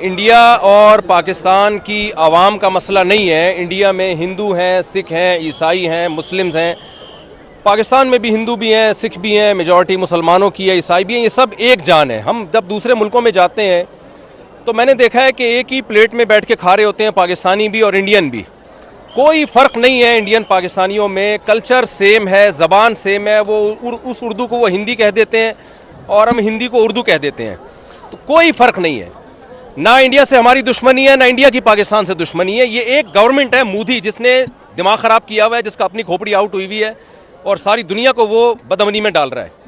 India اور پاکستان کی عوام کا مسئلہ نہیں ہے. انڈیا میں ہندو ہیں، سکھ ہیں، عیسائی ہیں، مسلمز ہیں. پاکستان میں بھی ہندو بھی ہیں، سکھ بھی ہیں، میجورٹی مسلمانوں کی ہے، عیسائی بھی ہیں. یہ سب ایک جان ہے. ہم جب دوسرے ملکوں میں جاتے ہیں تو میں نے دیکھا ہے کہ ایک ہی پلیٹ میں بیٹھ کے کھا رہے ہوتے ہیں پاکستانی بھی اور انڈین بھی. کوئی فرق نہیں ہے انڈین پاکستانیوں میں. کلچر سیم ہے، زبان سیم ہے. وہ اس اردو کو وہ ہندی کہہ دیتے ہیں اور ہم ہندی کو اردو کہہ دیتے ہیں. تو کوئی فرق نہیں ہے. نہ انڈیا سے ہماری دشمنی ہے، نہ انڈیا کی پاکستان سے دشمنی ہے. یہ ایک گورنمنٹ ہے مودی جس نے دماغ خراب کیا ہوا ہے، جس کا اپنی کھوپڑی آؤٹ ہوئی ہوئی ہے اور ساری دنیا کو وہ بدامنی میں ڈال رہا ہے.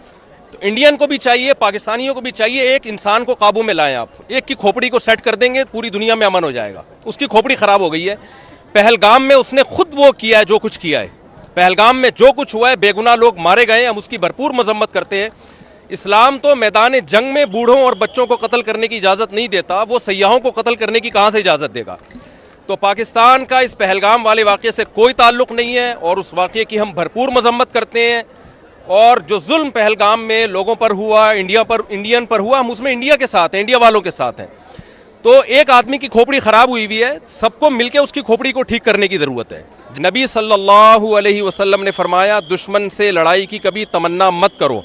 تو انڈین کو بھی چاہیے، پاکستانیوں کو بھی چاہیے، ایک انسان کو قابو میں لائیں. آپ ایک کی کھوپڑی کو سیٹ کر دیں گے پوری دنیا میں امن ہو جائے گا. اس کی کھوپڑی خراب ہو گئی ہے. پہلگام میں اس نے خود وہ کیا ہے جو کچھ کیا ہے. پہلگام میں جو کچھ ہوا ہے، بے گناہ لوگ مارے گئے ہیں. ہم اس کی بھرپور مذمت کرتے ہیں. اسلام تو میدان جنگ میں بوڑھوں اور بچوں کو قتل کرنے کی اجازت نہیں دیتا. وہ سیاحوں کو قتل کرنے کی کہاں سے اجازت دے گا؟ تو پاکستان کا اس پہلگام والے واقعے سے کوئی تعلق نہیں ہے اور اس واقعے کی ہم بھرپور مذمت کرتے ہیں. اور جو ظلم پہلگام میں لوگوں پر ہوا، انڈین پر ہوا، ہم اس میں انڈیا کے ساتھ ہیں، انڈیا والوں کے ساتھ ہیں. تو ایک آدمی کی کھوپڑی خراب ہوئی ہوئی ہے، سب کو مل کے اس کی کھوپڑی کو ٹھیک کرنے کی ضرورت ہے. نبی صلی اللہ علیہ وسلم نے فرمایا، دشمن سے لڑائی کی کبھی تمنا مت کرو،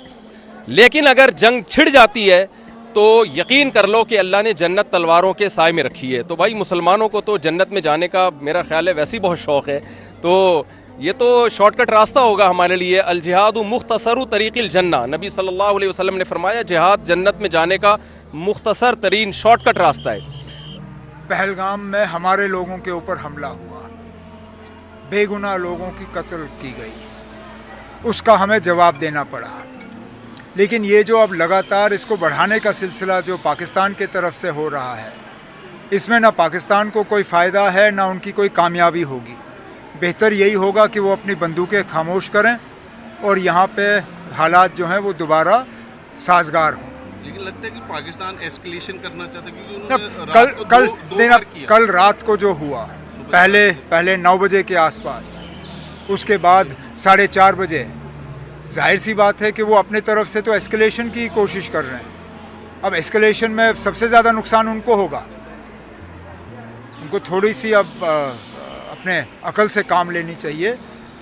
لیکن اگر جنگ چھڑ جاتی ہے تو یقین کر لو کہ اللہ نے جنت تلواروں کے سائے میں رکھی ہے. تو بھائی مسلمانوں کو تو جنت میں جانے کا میرا خیال ہے ویسے ہی بہت شوق ہے. تو یہ تو شارٹ کٹ راستہ ہوگا ہمارے لیے. الجہاد مختصر طریق الجنہ، نبی صلی اللہ علیہ وسلم نے فرمایا جہاد جنت میں جانے کا مختصر ترین شارٹ کٹ راستہ ہے. پہلگام میں ہمارے لوگوں کے اوپر حملہ ہوا، بے گناہ لوگوں کی قتل کی گئی، اس کا ہمیں جواب دینا پڑا. لیکن یہ جو اب لگاتار اس کو بڑھانے کا سلسلہ جو پاکستان کے طرف سے ہو رہا ہے، اس میں نہ پاکستان کو کوئی فائدہ ہے نہ ان کی کوئی کامیابی ہوگی. بہتر یہی ہوگا کہ وہ اپنی بندوقیں خاموش کریں اور یہاں پہ حالات جو ہیں وہ دوبارہ سازگار ہوں. لیکن لگتا ہے کہ پاکستان ایسکیلیشن کرنا چاہتا ہے کیونکہ کل رات کو جو ہوا، پہلے 9 بجے کے آس پاس، اس کے بعد 4:30 بجے، ظاہر سی بات ہے کہ وہ اپنے طرف سے تو ایسکیلیشن کی کوشش کر رہے ہیں. اب ایسکیلیشن میں سب سے زیادہ نقصان ان کو ہوگا. ان کو تھوڑی سی اب اپنے عقل سے کام لینی چاہیے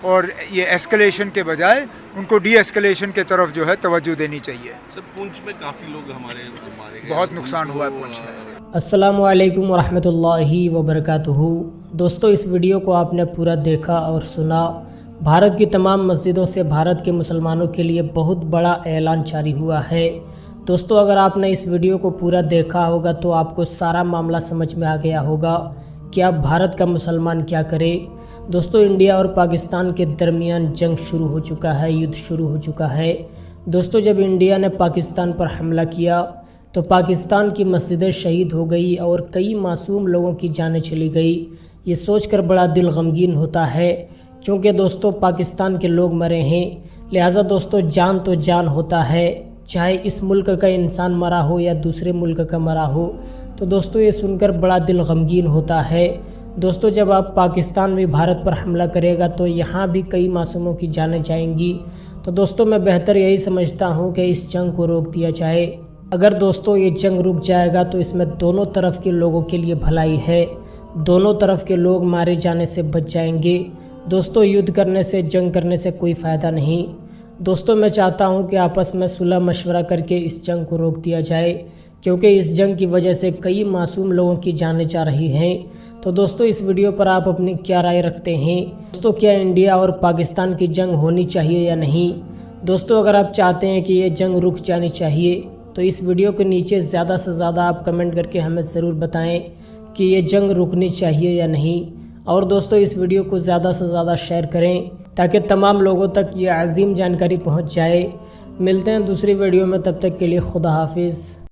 اور یہ ایسکیلیشن کے بجائے ان کو ڈی ایسکیلیشن کے طرف جو ہے توجہ دینی چاہیے. سر پونچھ میں کافی لوگ ہمارے مارے گئے، بہت نقصان ہوا ہے پونچھ میں. السلام علیکم ورحمۃ اللہ وبرکاتہ. دوستو، اس ویڈیو کو آپ نے پورا دیکھا اور سنا. بھارت کی تمام مسجدوں سے بھارت کے مسلمانوں کے لیے بہت بڑا اعلان جاری ہوا ہے. دوستو، اگر آپ نے اس ویڈیو کو پورا دیکھا ہوگا تو آپ کو سارا معاملہ سمجھ میں آ گیا ہوگا کہ اب بھارت کا مسلمان کیا کرے. دوستو، انڈیا اور پاکستان کے درمیان جنگ شروع ہو چکا ہے، یدھ شروع ہو چکا ہے. دوستو، جب انڈیا نے پاکستان پر حملہ کیا تو پاکستان کی مسجدیں شہید ہو گئی اور کئی معصوم لوگوں کی جانیں چلی گئی. یہ سوچ کر بڑا دل غمگین ہوتا ہے کیونکہ دوستو پاکستان کے لوگ مرے ہیں. لہٰذا دوستو جان تو جان ہوتا ہے، چاہے اس ملک کا انسان مرا ہو یا دوسرے ملک کا مرا ہو. تو دوستو یہ سن کر بڑا دل غمگین ہوتا ہے. دوستو جب آپ پاکستان بھی بھارت پر حملہ کرے گا تو یہاں بھی کئی معصوموں کی جانیں جائیں گی. تو دوستو میں بہتر یہی سمجھتا ہوں کہ اس جنگ کو روک دیا جائے. اگر دوستو یہ جنگ رک جائے گا تو اس میں دونوں طرف کے لوگوں کے لیے بھلائی ہے. دونوں طرف کے لوگ مارے جانے سے بچ جائیں گے. دوستو یدھ کرنے سے، جنگ کرنے سے کوئی فائدہ نہیں. دوستو میں چاہتا ہوں کہ آپس میں صلح مشورہ کر کے اس جنگ کو روک دیا جائے کیونکہ اس جنگ کی وجہ سے کئی معصوم لوگوں کی جانیں جا رہی ہیں. تو دوستو اس ویڈیو پر آپ اپنی کیا رائے رکھتے ہیں؟ دوستو کیا انڈیا اور پاکستان کی جنگ ہونی چاہیے یا نہیں؟ دوستو اگر آپ چاہتے ہیں کہ یہ جنگ رک جانی چاہیے تو اس ویڈیو کے نیچے زیادہ سے زیادہ آپ کمنٹ کر کے ہمیں ضرور بتائیں کہ یہ جنگ رکنی چاہیے یا نہیں. اور دوستو اس ویڈیو کو زیادہ سے زیادہ شیئر کریں تاکہ تمام لوگوں تک یہ عظیم جانکاری پہنچ جائے. ملتے ہیں دوسری ویڈیو میں، تب تک کے لیے خدا حافظ.